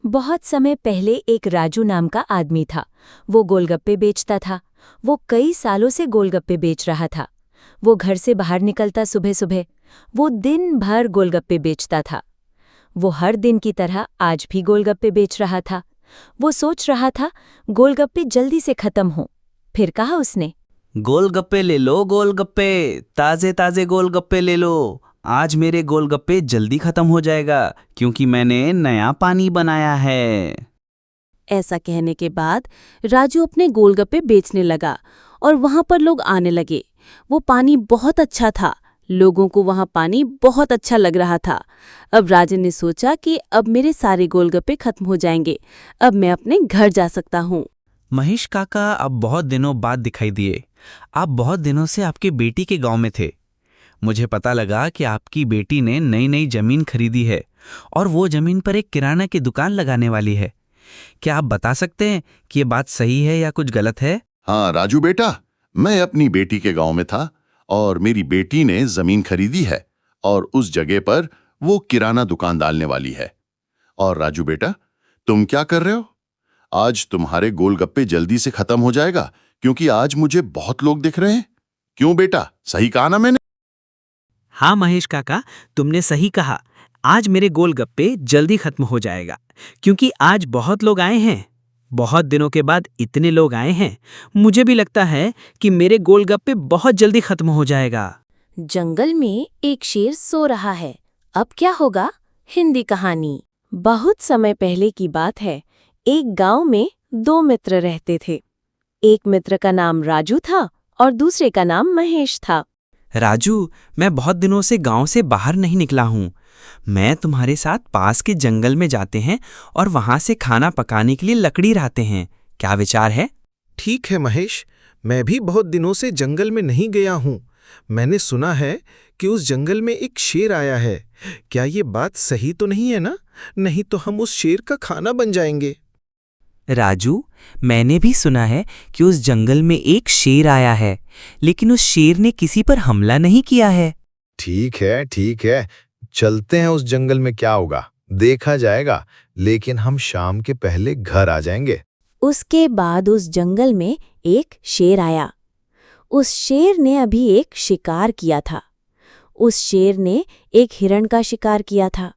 बहुत समय पहले एक राजू नाम का आदमी था। वो गोलगप्पे बेचता था। वो कई सालों से गोलगप्पे बेच रहा था। वो घर से बाहर निकलता सुबह सुबह। वो दिन भर गोलगप्पे बेचता था। वो हर दिन की तरह आज भी गोलगप्पे बेच रहा था। वो सोच रहा था गोलगप्पे जल्दी से खत्म हों। फिर कहा उसने, गोलगप्पे ले लो, गोलगप्पे ताजे ताजे गोलगप्पे ले लो। आज मेरे गोलगप्पे जल्दी खत्म हो जाएगा क्योंकि मैंने नया पानी बनाया है। ऐसा कहने के बाद राजू अपने गोलगप्पे बेचने लगा और वहां पर लोग आने लगे। वो पानी बहुत अच्छा था। लोगों को वहां पानी बहुत अच्छा लग रहा था। अब राजू ने सोचा कि अब मेरे सारे गोलगप्पे खत्म हो जाएंगे। अब मैं अपने घर जा सकता हूँ। महेश काका अब बहुत दिनों बाद दिखाई दिए। आप बहुत दिनों से आपकी बेटी के गांव में थे। मुझे पता लगा कि आपकी बेटी ने नई नई जमीन खरीदी है और वो जमीन पर एक किराना की दुकान लगाने वाली है। क्या आप बता सकते हैं कि ये बात सही है या कुछ गलत है? हाँ राजू बेटा, मैं अपनी बेटी के गांव में था और मेरी बेटी ने जमीन खरीदी है और उस जगह पर वो किराना दुकान डालने वाली है। और राजू बेटा, तुम क्या कर रहे हो? आज तुम्हारे गोलगप्पे जल्दी से खत्म हो जाएगा क्योंकि आज मुझे बहुत लोग दिख रहे हैं। क्यों बेटा, सही कहा ना मैंने? हाँ महेश काका, तुमने सही कहा। आज मेरे गोलगप्पे जल्दी खत्म हो जाएगा क्योंकि आज बहुत लोग आए हैं। बहुत दिनों के बाद इतने लोग आए हैं। मुझे भी लगता है कि मेरे गोलगप्पे बहुत जल्दी खत्म हो जाएगा। जंगल में एक शेर सो रहा है। अब क्या होगा? हिंदी कहानी। बहुत समय पहले की बात है। एक गांव में दो मित्र रहते थे। एक मित्र का नाम राजू था और दूसरे का नाम महेश था। राजू, मैं बहुत दिनों से गांव से बाहर नहीं निकला हूँ। मैं तुम्हारे साथ पास के जंगल में जाते हैं और वहां से खाना पकाने के लिए लकड़ी लाते हैं। क्या विचार है? ठीक है महेश, मैं भी बहुत दिनों से जंगल में नहीं गया हूँ। मैंने सुना है कि उस जंगल में एक शेर आया है। क्या ये बात सही तो नहीं है ना? नहीं तो हम उस शेर का खाना बन जाएंगे। राजू, मैंने भी सुना है कि उस जंगल में एक शेर आया है, लेकिन उस शेर ने किसी पर हमला नहीं किया है। ठीक है, चलते हैं उस जंगल में, क्या होगा देखा जाएगा, लेकिन हम शाम के पहले घर आ जाएंगे। उसके बाद उस जंगल में एक शेर आया। उस शेर ने अभी एक शिकार किया था। उस शेर ने एक हिरण का शिकार किया था।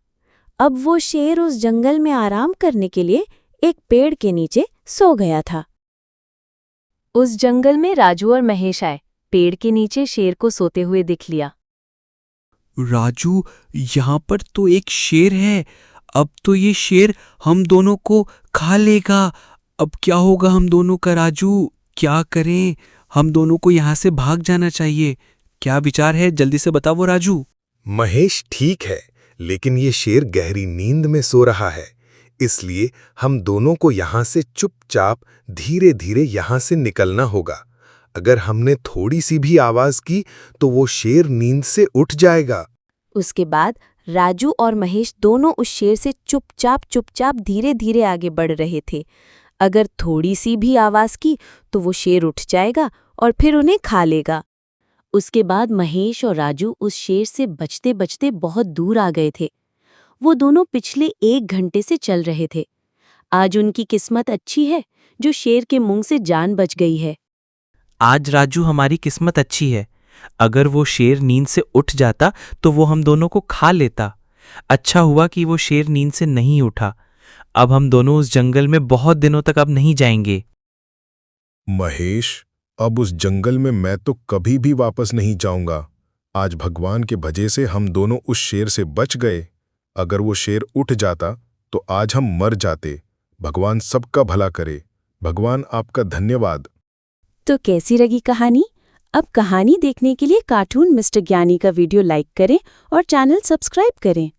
अब वो शेर उस जंगल में आराम करने के लिए एक पेड़ के नीचे सो गया था। उस जंगल में राजू और महेश आए। पेड़ के नीचे शेर को सोते हुए दिख लिया। राजू, यहाँ पर तो एक शेर है। अब तो ये शेर हम दोनों को खा लेगा। अब क्या होगा हम दोनों का? राजू, क्या करें? हम दोनों को यहाँ से भाग जाना चाहिए। क्या विचार है? जल्दी से बताओ राजू। महेश, ठीक है, लेकिन ये शेर गहरी नींद में सो रहा है, इसलिए हम दोनों को यहाँ से चुपचाप धीरे धीरे यहाँ से निकलना होगा। अगर हमने थोड़ी सी भी आवाज की तो वो शेर नींद से उठ जाएगा। उसके बाद राजू और महेश दोनों उस शेर से चुपचाप धीरे धीरे आगे बढ़ रहे थे। अगर थोड़ी सी भी आवाज की तो वो शेर उठ जाएगा और फिर उन्हें खा लेगा। उसके बाद महेश और राजू उस शेर से बचते बचते बहुत दूर आ गए थे। वो दोनों पिछले 1 घंटे से चल रहे थे। आज उनकी किस्मत अच्छी है जो शेर के मुंह से जान बच गई है। आज राजू, हमारी किस्मत अच्छी है। अगर वो शेर नींद से उठ जाता तो वो हम दोनों को खा लेता। अच्छा हुआ कि वो शेर नींद से नहीं उठा। अब हम दोनों उस जंगल में बहुत दिनों तक अब नहीं जाएंगे। महेश, अब उस जंगल में मैं तो कभी भी वापस नहीं जाऊंगा। आज भगवान के वजह से हम दोनों उस शेर से बच गए। अगर वो शेर उठ जाता तो आज हम मर जाते। भगवान सबका भला करे। भगवान, आपका धन्यवाद। तो कैसी लगी कहानी? अब कहानी देखने के लिए कार्टून मिस्टर ज्ञानी का वीडियो लाइक करें और चैनल सब्सक्राइब करें।